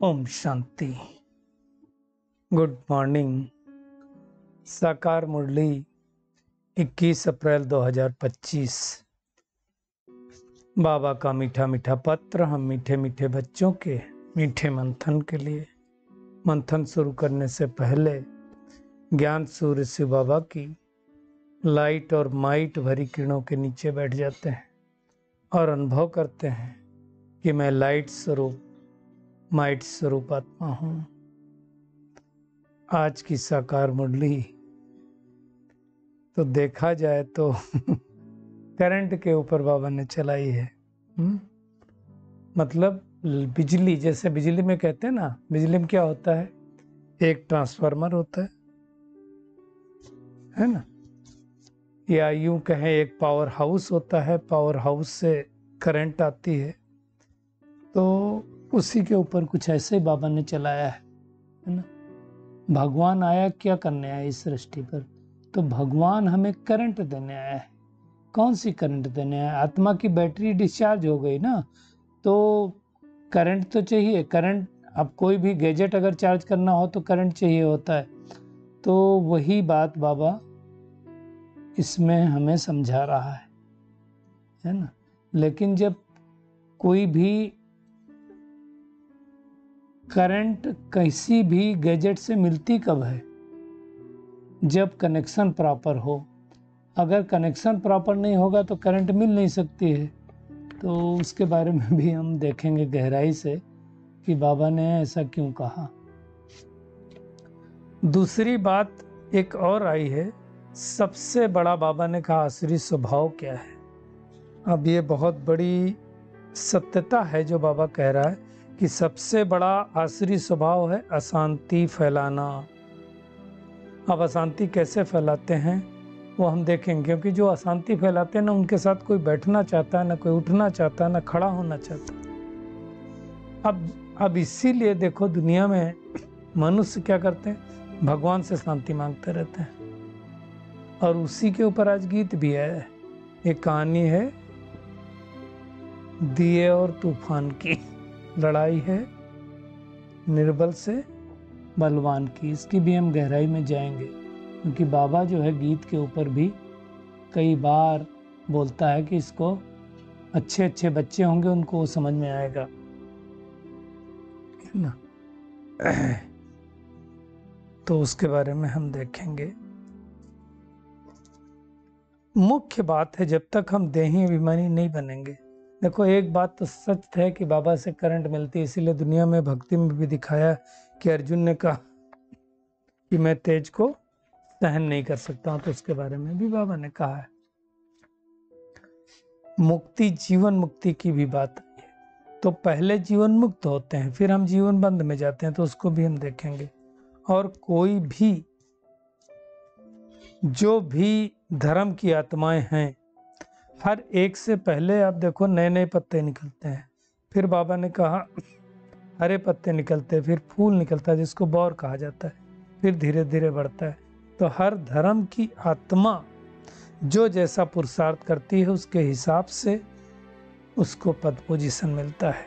Om Shanti. Good morning. साकार मुरली 21 अप्रैल 2025। बाबा का मीठा मीठा पत्र हम मीठे मीठे बच्चों के मीठे मंथन के लिए। मंथन शुरू करने से पहले ज्ञान सूर्य शिव बाबा की लाइट और माइट भरी किरणों के नीचे बैठ जाते हैं और अनुभव करते हैं कि मैं लाइट स्वरूप माइट स्वरूप आत्मा हूं। आज की साकार मुरली तो देखा जाए तो करंट के ऊपर बाबा ने चलाई है। मतलब बिजली, जैसे बिजली में कहते हैं ना, बिजली में क्या होता है, एक ट्रांसफार्मर होता है ना, या यूं कहें एक पावर हाउस होता है। पावर हाउस से करंट आती है, तो उसी के ऊपर कुछ ऐसे ही बाबा ने चलाया है ना। भगवान आया क्या करने आया इस सृष्टि पर? तो भगवान हमें करंट देने आया है। कौन सी करंट देने आया? आत्मा की बैटरी डिस्चार्ज हो गई ना, तो करंट तो चाहिए। करंट, अब कोई भी गैजेट अगर चार्ज करना हो तो करंट चाहिए होता है। तो वही बात बाबा इसमें हमें समझा रहा है ना। लेकिन जब कोई भी करंट किसी भी गैजेट से मिलती कब है? जब कनेक्शन प्रॉपर हो। अगर कनेक्शन प्रॉपर नहीं होगा तो करंट मिल नहीं सकती है। तो उसके बारे में भी हम देखेंगे गहराई से कि बाबा ने ऐसा क्यों कहा। दूसरी बात एक और आई है, सबसे बड़ा बाबा ने कहा आसुरी स्वभाव क्या है। अब ये बहुत बड़ी सत्यता है जो बाबा कह रहा है कि सबसे बड़ा आसुरी स्वभाव है अशांति फैलाना। अब अशांति कैसे फैलाते हैं वो हम देखेंगे, क्योंकि जो अशांति फैलाते हैं ना, उनके साथ कोई बैठना चाहता है ना, कोई उठना चाहता है ना, खड़ा होना चाहता है। अब इसीलिए देखो दुनिया में मनुष्य क्या करते हैं, भगवान से शांति मांगते रहते हैं। और उसी के ऊपर आज गीत भी है। एक कहानी है दिए और तूफान की। लड़ाई है निर्बल से बलवान की। इसकी भी हम गहराई में जाएंगे, क्योंकि बाबा जो है गीत के ऊपर भी कई बार बोलता है कि इसको अच्छे अच्छे बच्चे होंगे उनको वो समझ में आएगा, है ना। तो उसके बारे में हम देखेंगे। मुख्य बात है जब तक हम देही अभिमानी नहीं बनेंगे। देखो एक बात तो सच है कि बाबा से करंट मिलती है, इसीलिए दुनिया में भक्ति में भी दिखाया कि अर्जुन ने कहा कि मैं तेज को सहन नहीं कर सकता हूं, तो उसके बारे में भी बाबा ने कहा है। मुक्ति, जीवन मुक्ति की भी बात है। तो पहले जीवन मुक्त होते हैं, फिर हम जीवन बंद में जाते हैं, तो उसको भी हम देखेंगे। और कोई भी, जो भी धर्म की आत्माएं हैं, हर एक से पहले आप देखो नए नए पत्ते निकलते हैं। फिर बाबा ने कहा हरे पत्ते निकलते हैं, फिर फूल निकलता है जिसको बौर कहा जाता है, फिर धीरे धीरे बढ़ता है। तो हर धर्म की आत्मा जो जैसा पुरुषार्थ करती है उसके हिसाब से उसको पद पोजीशन मिलता है।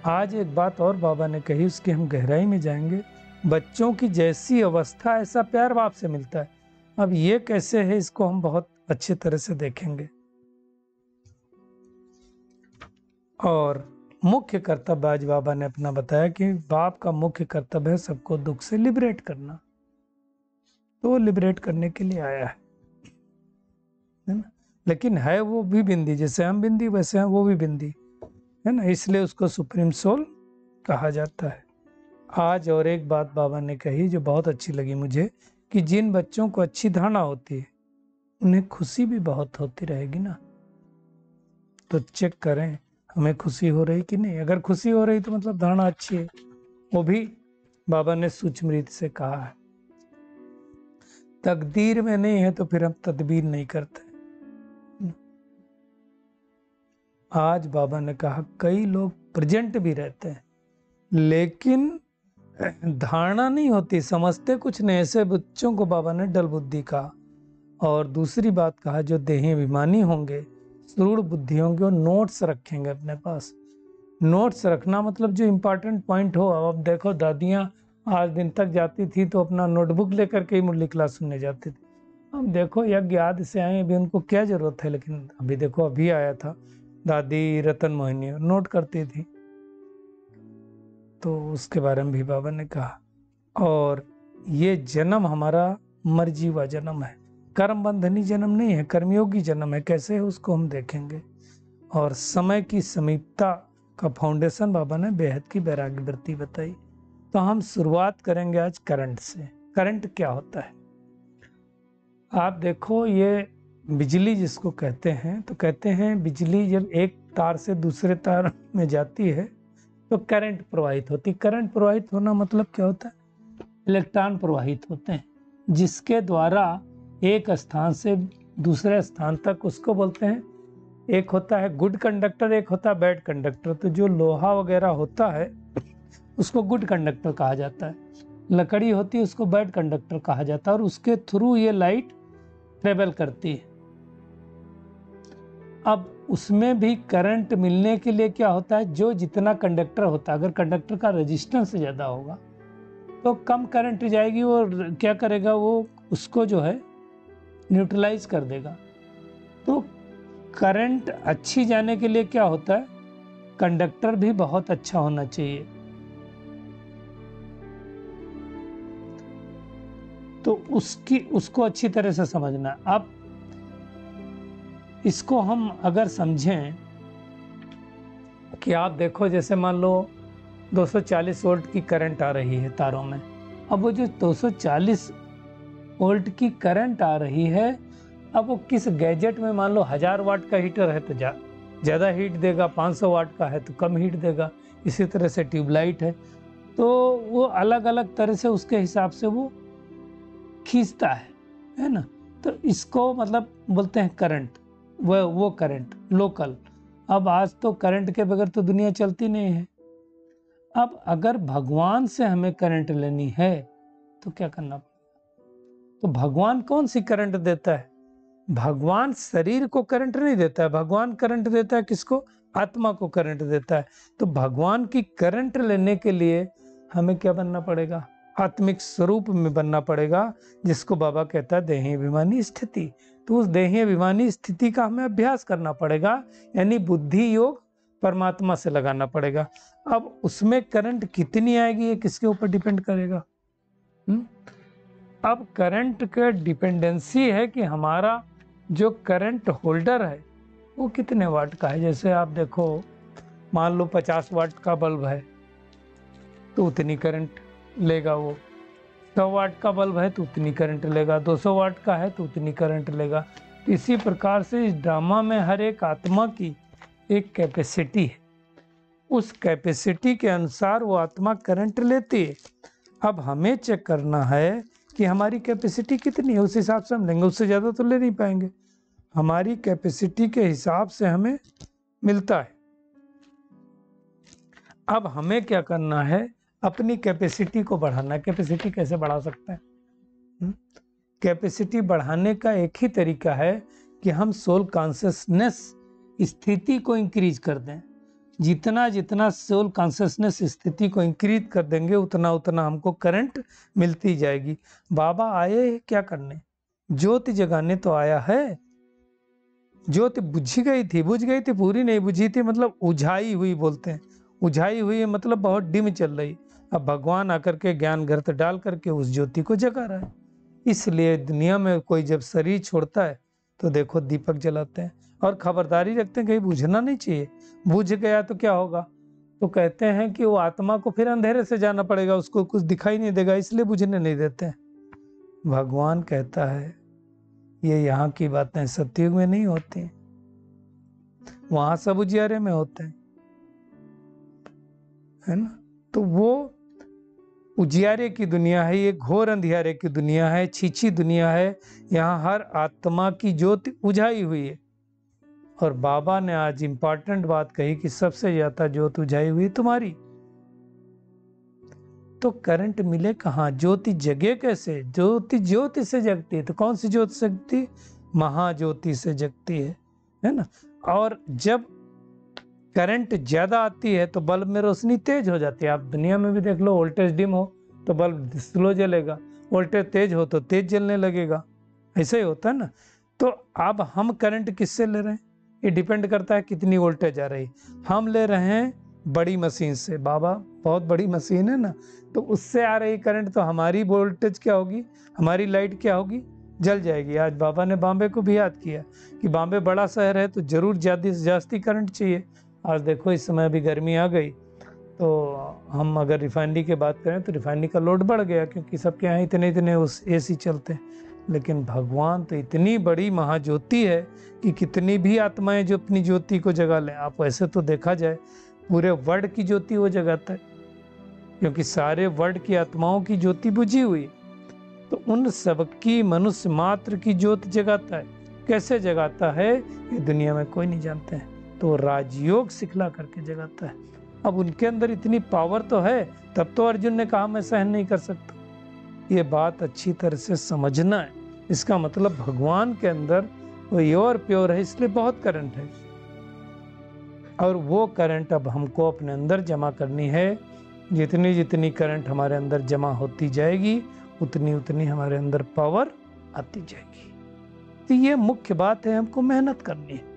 आज एक बात और बाबा ने कही, उसकी हम गहराई में जाएंगे। बच्चों की जैसी अवस्था ऐसा प्यार बाप से मिलता है। अब ये कैसे है, इसको हम बहुत अच्छी तरह से देखेंगे। और मुख्य कर्तव्य आज बाबा ने अपना बताया कि बाप का मुख्य कर्तव्य है सबको दुख से लिबरेट करना। तो लिबरेट करने के लिए आया है ना। लेकिन है वो भी बिंदी, जैसे हम बिंदी वैसे हैं वो भी बिंदी, है ना। इसलिए उसको सुप्रीम सोल कहा जाता है। आज और एक बात बाबा ने कही जो बहुत अच्छी लगी मुझे, कि जिन बच्चों को अच्छी धारणा होती है उन्हें खुशी भी बहुत होती रहेगी ना। तो चेक करें हमें खुशी हो रही कि नहीं। अगर खुशी हो रही तो मतलब धारणा अच्छी है। वो भी बाबा ने सूक्ष्म रीति से कहा है। तकदीर में नहीं है तो फिर हम तदबीर नहीं करते। आज बाबा ने कहा कई लोग प्रेजेंट भी रहते हैं लेकिन धारणा नहीं होती, समझते कुछ नहीं। ऐसे बच्चों को बाबा ने डल बुद्धि कहा। और दूसरी बात कहा, जो देही अभिमानी होंगे, सुरूढ़ बुद्धि होंगे, वो नोट्स रखेंगे अपने पास नोट्स रखना मतलब जो इम्पोर्टेंट पॉइंट हो। अब देखो दादियाँ आज दिन तक जाती थी तो अपना नोटबुक लेकर के ही मुरली क्लास सुनने जाती थी। अब देखो यज्ञ आदि से आए, अभी उनको क्या जरूरत है, लेकिन अभी देखो अभी आया था दादी रतन मोहिनी नोट करती थी, तो उसके बारे में भी बाबा ने कहा। और ये जन्म हमारा मर्जी हुआ जन्म है, कर्म बंधनी जन्म नहीं है, कर्मयोगी जन्म है। कैसे है उसको हम देखेंगे। और समय की समीपता का फाउंडेशन बाबा ने बेहद की वैराग्य वृत्ति बताई। तो हम शुरुआत करेंगे आज करंट से। करंट क्या होता है? आप देखो ये बिजली जिसको कहते हैं, तो कहते हैं बिजली जब एक तार से दूसरे तार में जाती है तो करंट प्रवाहित होती। करंट प्रवाहित होना मतलब क्या होता है? इलेक्ट्रॉन प्रवाहित होते हैं, जिसके द्वारा एक स्थान से दूसरे स्थान तक, उसको बोलते हैं, एक होता है गुड कंडक्टर, एक होता है बैड कंडक्टर। तो जो लोहा वगैरह होता है उसको गुड कंडक्टर कहा जाता है, लकड़ी होती है उसको बैड कंडक्टर कहा जाता है, और उसके थ्रू ये लाइट ट्रेवल करती है। अब उसमें भी करंट मिलने के लिए क्या होता है, जो जितना कंडक्टर होता है, अगर कंडक्टर का रेजिस्टेंस ज़्यादा होगा तो कम करंट जाएगी, वो क्या करेगा, वो उसको जो है न्यूट्रलाइज कर देगा। तो करंट अच्छी जाने के लिए क्या होता है, कंडक्टर भी बहुत अच्छा होना चाहिए। तो उसको अच्छी तरह से समझना। अब इसको हम अगर समझें कि आप देखो जैसे मान लो 240 वोल्ट की करंट आ रही है तारों में। अब वो जो 240 वोल्ट की करंट आ रही है, अब वो किस गैजेट में, मान लो 1000 वाट का हीटर है तो ज़्यादा हीट देगा, 500 वाट का है तो कम हीट देगा। इसी तरह से ट्यूबलाइट है, तो वो अलग अलग तरह से उसके हिसाब से वो खींचता है ना। तो इसको मतलब बोलते हैं करंट, वो करंट लोकल। अब आज तो करंट के बगैर तो दुनिया चलती नहीं है। अब अगर भगवान से हमें करंट लेनी है तो क्या करना पड़ेगा? तो भगवान कौन सी करंट देता है? भगवान शरीर को करंट नहीं देता है, भगवान करंट देता है किसको? आत्मा को करंट देता है। तो भगवान की करंट लेने के लिए हमें क्या बनना पड़ेगा? आत्मिक स्वरूप में बनना पड़ेगा, जिसको बाबा कहता है देही अभिमानी स्थिति। तो उस देही अभिमानी स्थिति का हमें अभ्यास करना पड़ेगा, यानी बुद्धि योग परमात्मा से लगाना पड़ेगा। अब उसमें करंट कितनी आएगी ये किसके ऊपर डिपेंड करेगा? अब करंट का डिपेंडेंसी है कि हमारा जो करंट होल्डर है वो कितने वाट का है। जैसे आप देखो, मान लो 50 वाट का बल्ब है तो उतनी करंट लेगा, वो 100 वाट का बल्ब है तो उतनी करंट लेगा, 200 वाट का है तो उतनी करंट लेगा। इसी प्रकार से इस ड्रामा में हर एक आत्मा की एक कैपेसिटी है, उस कैपेसिटी के अनुसार वो आत्मा करंट लेती है। अब हमें चेक करना है कि हमारी कैपेसिटी कितनी है, उस हिसाब से हम लेंगे। उससे ज़्यादा तो ले नहीं पाएंगे, हमारी कैपेसिटी के हिसाब से हमें मिलता है। अब हमें क्या करना है, अपनी कैपेसिटी को बढ़ाना है। कैपेसिटी कैसे बढ़ा सकते हैं? कैपेसिटी बढ़ाने का एक ही तरीका है कि हम सोल कॉन्शियसनेस स्थिति को इंक्रीज कर दें। जितना जितना सोल कॉन्शियसनेस स्थिति को इंक्रीज कर देंगे उतना उतना हमको करंट मिलती जाएगी। बाबा आए क्या करने? ज्योति जगाने तो आया है। ज्योति बुझ गई थी, पूरी नहीं बुझी थी, मतलब उझाई हुई बोलते हैं। उझाई हुई मतलब बहुत डिम चल रही। अब भगवान आकर के ज्ञान घृत डाल करके उस ज्योति को जगा रहा है। इसलिए दुनिया में कोई जब शरीर छोड़ता है तो देखो दीपक जलाते हैं और खबरदारी रखते हैं कहीं बुझना नहीं चाहिए। बुझ गया तो क्या होगा? तो कहते हैं कि वो आत्मा को फिर अंधेरे से जाना पड़ेगा, उसको कुछ दिखाई नहीं देगा, इसलिए बुझने नहीं देते हैं। भगवान कहता है ये यहाँ की बातें सतयुग में नहीं होती, वहां सब उजियारे में होते हैं, है ना। तो वो उजियारे की दुनिया है, ये घोर अंधियारे की दुनिया है, छीछी दुनिया है। यहाँ हर आत्मा की ज्योति उझाई हुई है। और बाबा ने आज इंपॉर्टेंट बात कही कि सबसे ज्यादा ज्योति उझाई हुई तुम्हारी। तो करंट मिले कहाँ? ज्योति जगे कैसे? ज्योति से जगती है। तो कौन सी ज्योति से जगती? महाज्योति से जगती है ना। और जब करंट ज़्यादा आती है तो बल्ब में रोशनी तेज हो जाती है। आप दुनिया में भी देख लो, वोल्टेज डिम हो तो बल्ब स्लो जलेगा, वोल्टेज तेज हो तो तेज जलने लगेगा, ऐसा ही होता है ना। तो अब हम करंट किससे ले रहे हैं, ये डिपेंड करता है कितनी वोल्टेज आ रही। हम ले रहे हैं बड़ी मशीन से, बाबा बहुत बड़ी मशीन है ना, तो उससे आ रही करंट, तो हमारी वोल्टेज क्या होगी, हमारी लाइट क्या होगी, जल जाएगी। आज बाबा ने बॉम्बे को भी याद किया कि बॉम्बे बड़ा शहर है तो जरूर ज़्यादा से ज़्यादा करंट चाहिए। आज देखो इस समय अभी गर्मी आ गई, तो हम अगर रिफाइनरी की बात करें तो रिफाइनरी का लोड बढ़ गया, क्योंकि सबके यहाँ इतने इतने उस एसी चलते हैं। लेकिन भगवान तो इतनी बड़ी महाज्योति है कि कितनी भी आत्माएं जो अपनी ज्योति को जगा लें, आप वैसे तो देखा जाए पूरे वर्ल्ड की ज्योति वो जगाता है, क्योंकि सारे वर्ल्ड की आत्माओं की ज्योति बुझी हुई, तो उन सबकी मनुष्य मात्र की ज्योत जगाता है। कैसे जगाता है ये दुनिया में कोई नहीं जानते हैं, तो राजयोग सिखला करके जगाता है। अब उनके अंदर इतनी पावर तो है, तब तो अर्जुन ने कहा मैं सहन नहीं कर सकता। ये बात अच्छी तरह से समझना है। इसका मतलब भगवान के अंदर वो प्योर है, इसलिए बहुत करंट है, और वो करंट अब हमको अपने अंदर जमा करनी है। जितनी जितनी करंट हमारे अंदर जमा होती जाएगी उतनी उतनी हमारे अंदर पावर आती जाएगी। तो ये मुख्य बात है, हमको मेहनत करनी है।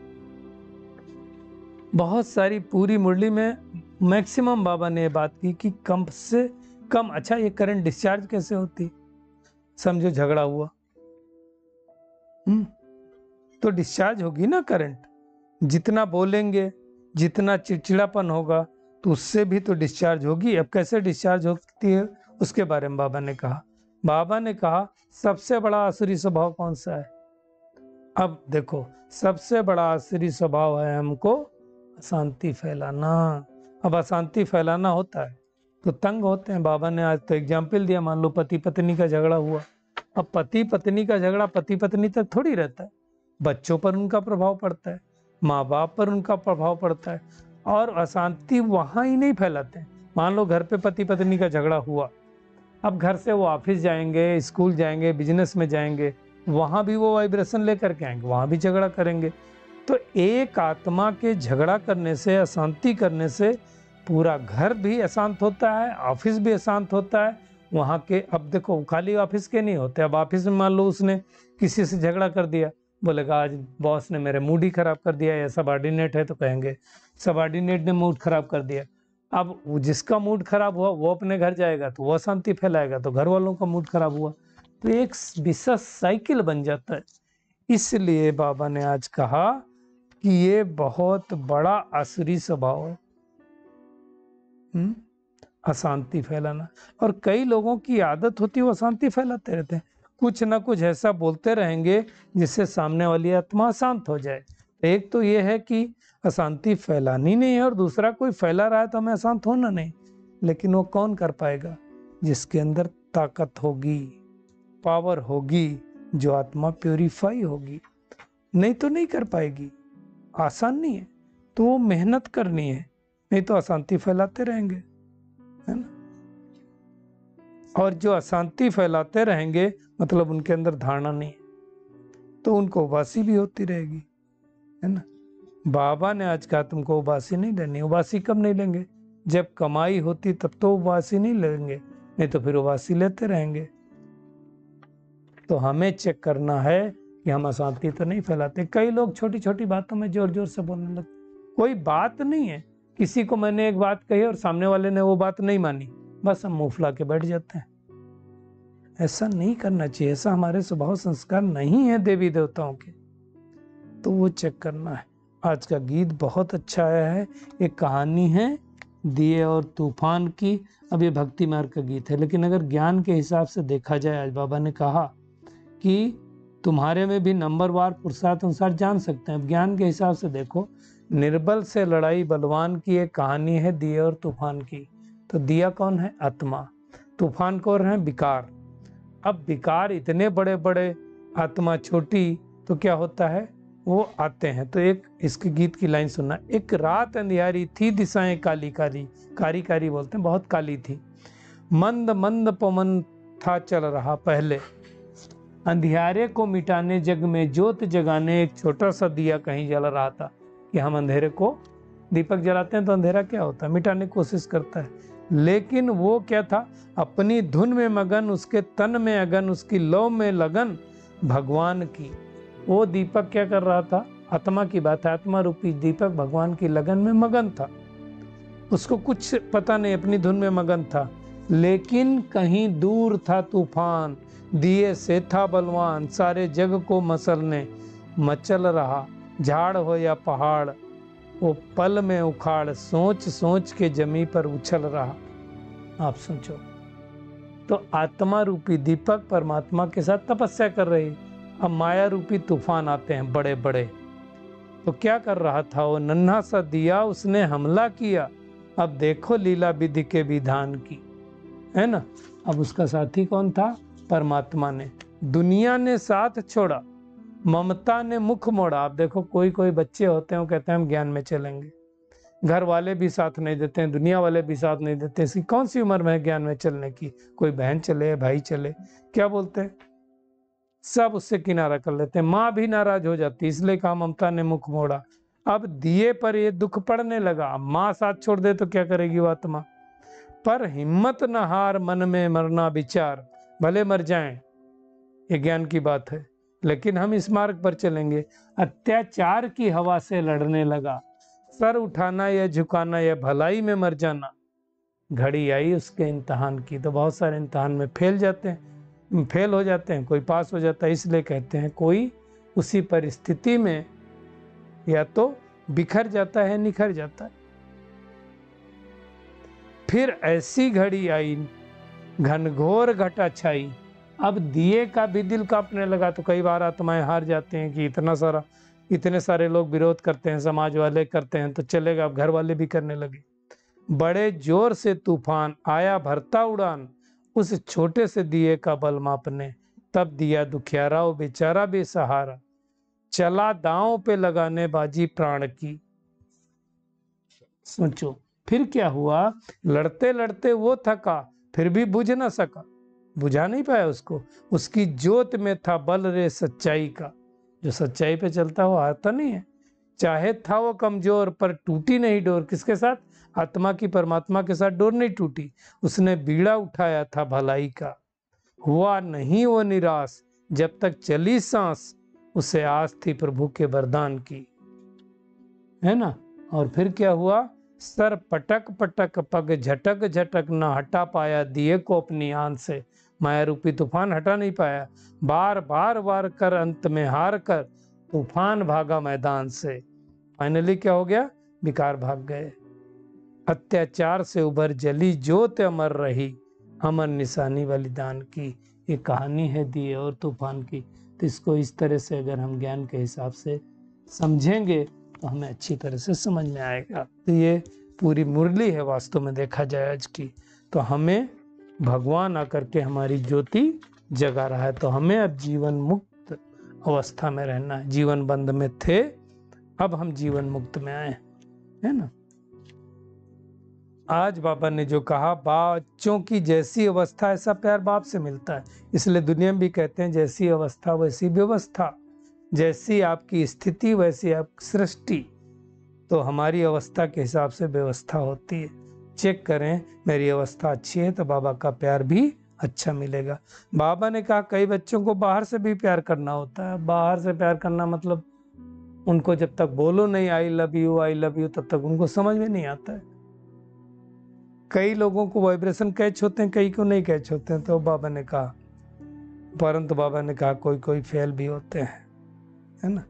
बहुत सारी पूरी मुरली में मैक्सिमम बाबा ने बात की कि कम से कम, अच्छा ये करंट डिस्चार्ज कैसे होती, समझो झगड़ा हुआ, तो डिस्चार्ज होगी ना करंट। जितना बोलेंगे, जितना चिड़चिड़ापन होगा, तो उससे भी तो डिस्चार्ज होगी। अब कैसे डिस्चार्ज होती है उसके बारे में बाबा ने कहा। बाबा ने कहा सबसे बड़ा आसुरी स्वभाव कौन सा है। अब देखो, सबसे बड़ा आसुरी स्वभाव है हमको अशांति फैलाना। अब अशांति फैलाना होता है तो तंग होते हैं। बाबा ने आज तो एग्जाम्पल दिया, मान लो पति पत्नी का झगड़ा हुआ। अब पति पत्नी का झगड़ा पति पत्नी तक थोड़ी रहता है, बच्चों पर उनका प्रभाव पड़ता है, माँ बाप पर उनका प्रभाव पड़ता है, और अशांति वहाँ ही नहीं फैलाते हैं। मान लो घर पे पति पत्नी का झगड़ा हुआ, अब घर से वो ऑफिस जाएंगे, स्कूल जाएंगे, बिजनेस में जाएंगे, वहाँ भी वो वाइब्रेशन लेकर के आएंगे, वहाँ भी झगड़ा करेंगे। तो एक आत्मा के झगड़ा करने से, अशांति करने से पूरा घर भी अशांत होता है, ऑफिस भी अशांत होता है वहाँ के। अब देखो खाली ऑफिस के नहीं होते, अब ऑफिस में मान लो उसने किसी से झगड़ा कर दिया, बोलेगा आज बॉस ने मेरे मूड ही खराब कर दिया, या सबऑर्डिनेट है तो कहेंगे सबऑर्डिनेट ने मूड खराब कर दिया। अब जिसका मूड खराब हुआ वो अपने घर जाएगा तो वो अशांति फैलाएगा, तो घर वालों का मूड खराब हुआ, तो एक विशेष साइकिल बन जाता है। इसलिए बाबा ने आज कहा कि ये बहुत बड़ा आसुरी स्वभाव है, अशांति फैलाना। और कई लोगों की आदत होती है वो अशांति फैलाते रहते हैं, कुछ ना कुछ ऐसा बोलते रहेंगे जिससे सामने वाली आत्मा अशांत हो जाए। एक तो ये है कि अशांति फैलानी नहीं है, और दूसरा कोई फैला रहा है तो हमें अशांत होना नहीं। लेकिन वो कौन कर पाएगा, जिसके अंदर ताकत होगी, पावर होगी, जो आत्मा प्योरीफाई होगी, नहीं तो नहीं कर पाएगी। आसान नहीं है, तो वो मेहनत करनी है, नहीं तो अशांति फैलाते रहेंगे, है ना। और जो अशांति फैलाते रहेंगे मतलब उनके अंदर धारणा नहीं है, तो उनको उबासी भी होती रहेगी, है ना। बाबा ने आज कहा तुमको उबासी नहीं लेनी। उबासी कब नहीं लेंगे, जब कमाई होती तब तो उबासी नहीं लेंगे, नहीं तो फिर उबासी लेते रहेंगे। तो हमें चेक करना है कि हम अशांति तो नहीं फैलाते। कई लोग छोटी छोटी बातों में जोर जोर से बोलने लगते, कोई बात नहीं है, किसी को मैंने एक बात कही और सामने वाले ने वो बात नहीं मानी, बस हम मुंह फुला के बैठ जाते हैं। ऐसा नहीं करना चाहिए, ऐसा हमारे स्वभाव संस्कार नहीं है देवी देवताओं के, तो वो चेक करना है। आज का गीत बहुत अच्छा आया है, एक कहानी है दिए और तूफान की। अब ये भक्ति मार्ग का गीत है, लेकिन अगर ज्ञान के हिसाब से देखा जाए, आज बाबा ने कहा कि तुम्हारे में भी नंबरवार पुरुषार्थ अनुसार जान सकते हैं। अब ज्ञान के हिसाब से देखो, निर्बल से लड़ाई बलवान की एक कहानी है दिए और तूफान की। तो दिया कौन है, आत्मा, तूफान कौन है, विकार। अब विकार इतने बड़े बड़े, आत्मा छोटी, तो क्या होता है, वो आते हैं। तो एक इसके गीत की लाइन सुनना। एक रात अंधियारी थी, दिशाएं काली काली, कारी कारी बोलते हैं, बहुत काली थी। मंद मंद पवन था चल रहा पहले, अंधियारे को मिटाने जग में ज्योत जगाने एक छोटा सा दिया कहीं जल रहा था, कि हम अंधेरे को दीपक जलाते हैं तो अंधेरा क्या होता है, मिटाने की कोशिश करता है। लेकिन वो क्या था, अपनी धुन में मगन, उसके तन में अगन, उसकी लौ में लगन भगवान की। वो दीपक क्या कर रहा था, आत्मा की बात है, आत्मा रूपी दीपक भगवान की लगन में मगन था। उसको कुछ पता नहीं, अपनी धुन में मगन था। लेकिन कहीं दूर था तूफान, दिए से था बलवान, सारे जग को मसलने मचल रहा। झाड़ हो या पहाड़ वो पल में उखाड़, सोच सोच के जमी पर उछल रहा। आप सोचो, तो आत्मा रूपी दीपक परमात्मा के साथ तपस्या कर रही, अब माया रूपी तूफान आते हैं बड़े बड़े। तो क्या कर रहा था वो, नन्हा सा दिया उसने हमला किया, अब देखो लीला विधि के विधान की, है ना। अब उसका साथी कौन था, परमात्मा ने। दुनिया ने साथ छोड़ा, ममता ने मुख मोड़ा। आप देखो, कोई कोई बच्चे होते हैं वो कहते हैं हम ज्ञान में चलेंगे, घर वाले भी साथ नहीं देते हैं, दुनिया वाले भी साथ नहीं देते। इसकी कौन सी उम्र में है ज्ञान में चलने की, कोई बहन चले भाई चले, क्या बोलते हैं, सब उससे किनारा कर लेते हैं। माँ भी नाराज हो जाती, इसलिए कहा ममता ने मुख मोड़ा। अब दिए पर ये दुख पड़ने लगा, माँ साथ छोड़ दे तो क्या करेगी वो आत्मा। पर हिम्मत न हार, मन में मरना विचार, भले मर जाएं, ये ज्ञान की बात है, लेकिन हम इस मार्ग पर चलेंगे। अत्याचार की हवा से लड़ने लगा, सर उठाना या झुकाना या भलाई में मर जाना। घड़ी आई उसके इम्तहान की, तो बहुत सारे इम्तहान में फेल हो जाते हैं, कोई पास हो जाता है। इसलिए कहते हैं कोई उसी परिस्थिति में या तो बिखर जाता है, निखर जाता है। फिर ऐसी घड़ी आई, घनघोर घटा छाई। अब दिए का भी दिल कांपने लगा। तो कई बार आत्माएं हार जाते हैं कि इतने सारे लोग विरोध करते हैं, समाज वाले करते हैं तो चलेगा, अब घर वाले भी करने लगे। बड़े जोर से तूफान आया भरता उड़ान, उस छोटे से दिए का बल मापने। तब दिया दुखियारा वो बेचारा बेसहारा, चला दांव पे लगाने बाजी प्राण की। सोचो फिर क्या हुआ, लड़ते लड़ते वो थका, फिर भी बुझ ना सका, बुझा नहीं पाया उसको। उसकी जोत में था बल रे सच्चाई का, जो सच्चाई पे चलता वो हारता नहीं है। चाहे था वो कमजोर पर टूटी नहीं डोर, किसके साथ, आत्मा की परमात्मा के साथ डोर नहीं टूटी। उसने बीड़ा उठाया था भलाई का, हुआ नहीं वो निराश, जब तक चली सांस उसे आस थी प्रभु के वरदान की, है ना। और फिर क्या हुआ, सर पटक पटक पग झटक झटक न हटा पाया दिए को अपनी आन से। माया रूपी तूफान हटा नहीं पाया, बार बार वार कर अंत में हार कर तूफान भागा मैदान से। फाइनली क्या हो गया, विकार भाग गए। अत्याचार से उभर जली जोत अमर रही, अमर निशानी बलिदान की। ये कहानी है दिए और तूफान की। तो इसको इस तरह से अगर हम ज्ञान के हिसाब से समझेंगे तो हमें अच्छी तरह से समझ में आएगा। तो ये पूरी मुरली है वास्तव में देखा जाए आज की। तो हमें भगवान आकर के हमारी ज्योति जगा रहा है, तो हमें अब जीवन मुक्त अवस्था में रहना है। जीवन बंध में थे, अब हम जीवन मुक्त में आए, है ना। आज बाबा ने जो कहा, बच्चों की जैसी अवस्था ऐसा प्यार बाप से मिलता है। इसलिए दुनिया में भी कहते हैं जैसी अवस्था वैसी व्यवस्था, जैसी आपकी स्थिति वैसी आपकी सृष्टि। तो हमारी अवस्था के हिसाब से व्यवस्था होती है। चेक करें मेरी अवस्था अच्छी है तो बाबा का प्यार भी अच्छा मिलेगा। बाबा ने कहा कई बच्चों को बाहर से भी प्यार करना होता है। बाहर से प्यार करना मतलब उनको जब तक बोलो नहीं आई लव यू तब तक उनको समझ में नहीं आता है। कई लोगों को वाइब्रेशन कैच होते हैं, कई को नहीं कैच होते हैं। तो बाबा ने कहा, परंतु बाबा ने कहा कोई कोई फेल भी होते हैं, है ना।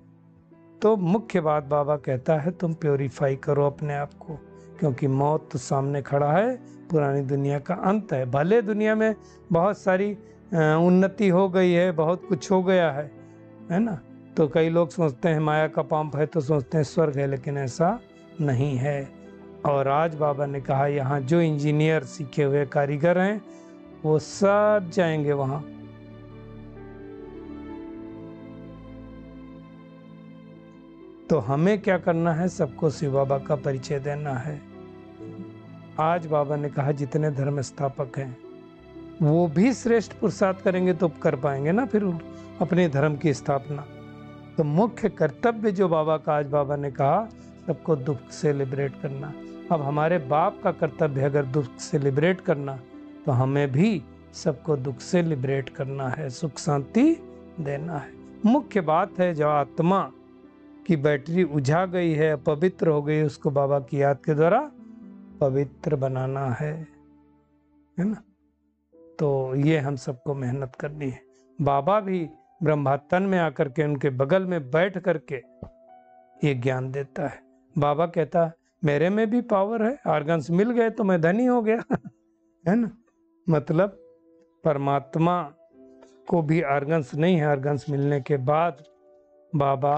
तो मुख्य बात बाबा कहता है तुम प्योरीफाई करो अपने आप को, क्योंकि मौत तो सामने खड़ा है, पुरानी दुनिया का अंत है। भले दुनिया में बहुत सारी उन्नति हो गई है, बहुत कुछ हो गया है ना। तो कई लोग सोचते हैं माया का पंप है तो सोचते हैं स्वर्ग है, लेकिन ऐसा नहीं है। और आज बाबा ने कहा यहाँ जो इंजीनियर सीखे हुए कारीगर हैं वो सब जाएंगे वहाँ। तो हमें क्या करना है, सबको शिव बाबा का परिचय देना है। आज बाबा ने कहा जितने धर्म स्थापक हैं वो भी श्रेष्ठ पुरुषार्थ करेंगे तो कर पाएंगे ना फिर अपने धर्म की स्थापना। तो मुख्य कर्तव्य जो बाबा का आज बाबा ने कहा सबको दुख से लिबरेट करना। अब हमारे बाप का कर्तव्य है अगर दुख से लिबरेट करना, तो हमें भी सबको दुख से लिबरेट करना है, सुख शांति देना है। मुख्य बात है जो आत्मा की बैटरी उझा गई है, पवित्र हो गई, उसको बाबा की याद के द्वारा पवित्र बनाना है ना। तो ये हम सबको मेहनत करनी है। बाबा भी ब्रह्मातन में आकर के उनके बगल में बैठ करके ये ज्ञान देता है। बाबा कहता है मेरे में भी पावर है, ऑर्गन्स मिल गए तो मैं धनी हो गया है ना। मतलब परमात्मा को भी ऑर्गन्स नहीं है, ऑर्गन्स मिलने के बाद बाबा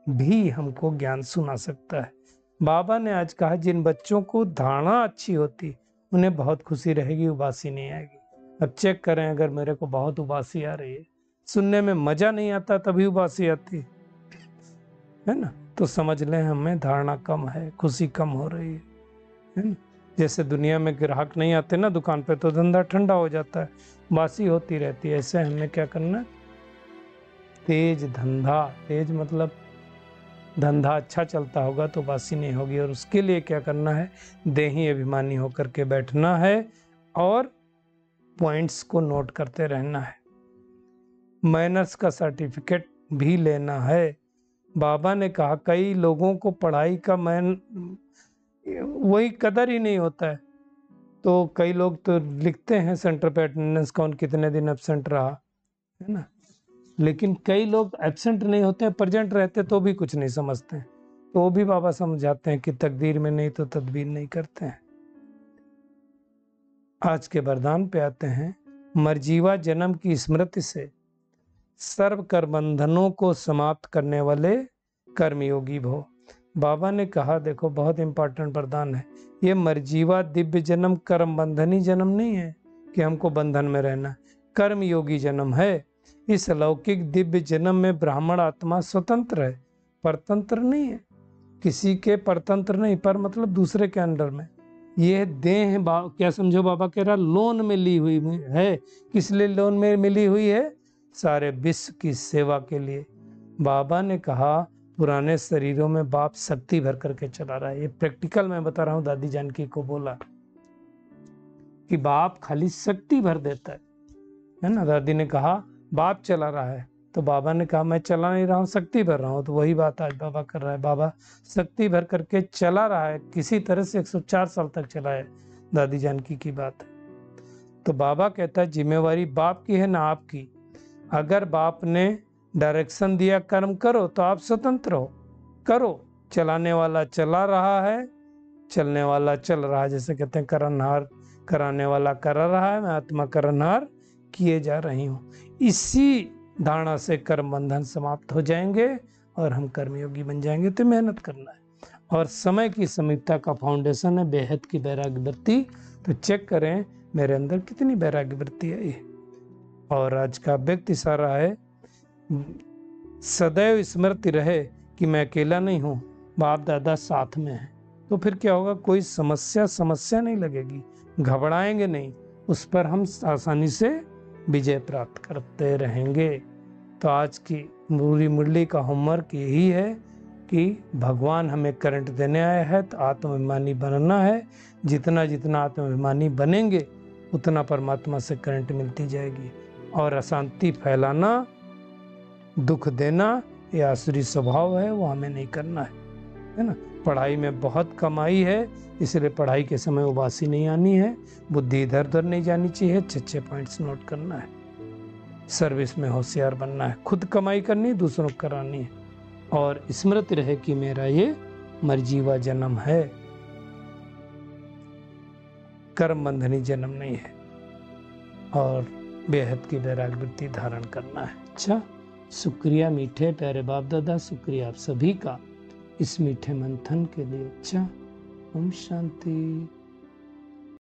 भी हमको ज्ञान सुना सकता है। बाबा ने आज कहा जिन बच्चों को धारणा अच्छी होती उन्हें बहुत खुशी रहेगी, उबासी नहीं आएगी। अब चेक करें, अगर मेरे को बहुत उबासी आ रही है, सुनने में मजा नहीं आता तभी उबासी आती है ना, तो समझ लें हमें धारणा कम है, खुशी कम हो रही है ना। जैसे दुनिया में ग्राहक नहीं आते ना दुकान पे, तो धंधा ठंडा हो जाता है, बासी होती रहती है। ऐसे हमें क्या करना है, तेज धंधा, तेज मतलब धंधा अच्छा चलता होगा तो बासी नहीं होगी। और उसके लिए क्या करना है, देही अभिमानी होकर के बैठना है और पॉइंट्स को नोट करते रहना है। मैनर्स का सर्टिफिकेट भी लेना है। बाबा ने कहा कई लोगों को पढ़ाई का वही कदर ही नहीं होता है, तो कई लोग तो लिखते हैं सेंटर पे अटेंडेंस कौन कितने दिन एब्सेंट रहा है ना, लेकिन कई लोग एब्सेंट नहीं होते, प्रेजेंट रहते तो भी कुछ नहीं समझते, तो वो भी बाबा समझाते हैं कि तकदीर में नहीं तो तदबीर नहीं करते हैं। आज के वरदान पे आते हैं। मरजीवा जन्म की स्मृति से सर्व कर बंधनों को समाप्त करने वाले कर्मयोगी भव। बाबा ने कहा देखो बहुत इंपॉर्टेंट वरदान है ये, मरजीवा दिव्य जन्म कर्म बंधनी जन्म नहीं है कि हमको बंधन में रहना, कर्म योगी जन्म है। इस लौकिक दिव्य जन्म में ब्राह्मण आत्मा स्वतंत्र है, परतंत्र नहीं है, किसी के परतंत्र नहीं, पर मतलब दूसरे के अंडर में। ये देह क्या समझो, बाबा कह रहा लोन में ली हुई है। किस लिए लोन में मिली हुई है, सारे विश्व की सेवा के लिए। बाबा ने कहा पुराने शरीरों में बाप शक्ति भर करके चला रहा है, ये प्रैक्टिकल मैं बता रहा हूँ। दादी जानकी को बोला कि बाप खाली शक्ति भर देता है ना। दादी ने कहा बाप चला रहा है, तो बाबा ने कहा मैं चला नहीं रहा हूँ, शक्ति भर रहा हूँ। तो वही बात आज बाबा कर रहा है, बाबा शक्ति भर करके चला रहा है, किसी तरह से 104 साल तक चला है। दादी जानकी की बात है। तो बाबा कहता है जिम्मेवारी बाप की है ना आपकी। अगर बाप ने डायरेक्शन दिया कर्म करो तो आप स्वतंत्र हो, करो। चलाने वाला चला रहा है, चलने वाला चल रहा है। जैसे कहते हैं करनहार कराने वाला करा रहा है, मैं आत्मा करनहार किए जा रही हूँ। इसी धारणा से कर्म बंधन समाप्त हो जाएंगे और हम कर्मयोगी बन जाएंगे। तो मेहनत करना है। और समय की समीपता का फाउंडेशन है बेहद की वैराग्य वृत्ति। तो चेक करें मेरे अंदर कितनी वैराग्य वृत्ति है ये। और आज का व्यक्ति सारा है, सदैव स्मृति रहे कि मैं अकेला नहीं हूँ, बाप दादा साथ में है। तो फिर क्या होगा, कोई समस्या नहीं लगेगी, घबराएंगे नहीं, उस पर हम आसानी से विजय प्राप्त करते रहेंगे। तो आज की पूरी मुरली का होमवर्क यही है कि भगवान हमें करंट देने आया है, तो आत्माभिमानी बनना है। जितना जितना आत्माभिमानी बनेंगे उतना परमात्मा से करंट मिलती जाएगी। और अशांति फैलाना, दुख देना, ये आसुरी स्वभाव है, वो हमें नहीं करना है ना। पढ़ाई में बहुत कमाई है, इसलिए पढ़ाई के समय उबासी नहीं आनी है, बुद्धि इधर उधर नहीं जानी चाहिए, अच्छे पॉइंट्स नोट करना है, सर्विस में होशियार बनना है, खुद कमाई करनी, दूसरों को करानी है। और स्मृति रहे कि मेरा ये मरजीवा जन्म है, कर्म बंधनी जन्म नहीं है। और बेहद की वैराग्य वृत्ति धारण करना है। अच्छा, शुक्रिया मीठे प्यारे बाप दादा, शुक्रिया आप सभी का इस मीठे मंथन के लिए। अच्छा, ओम शांति।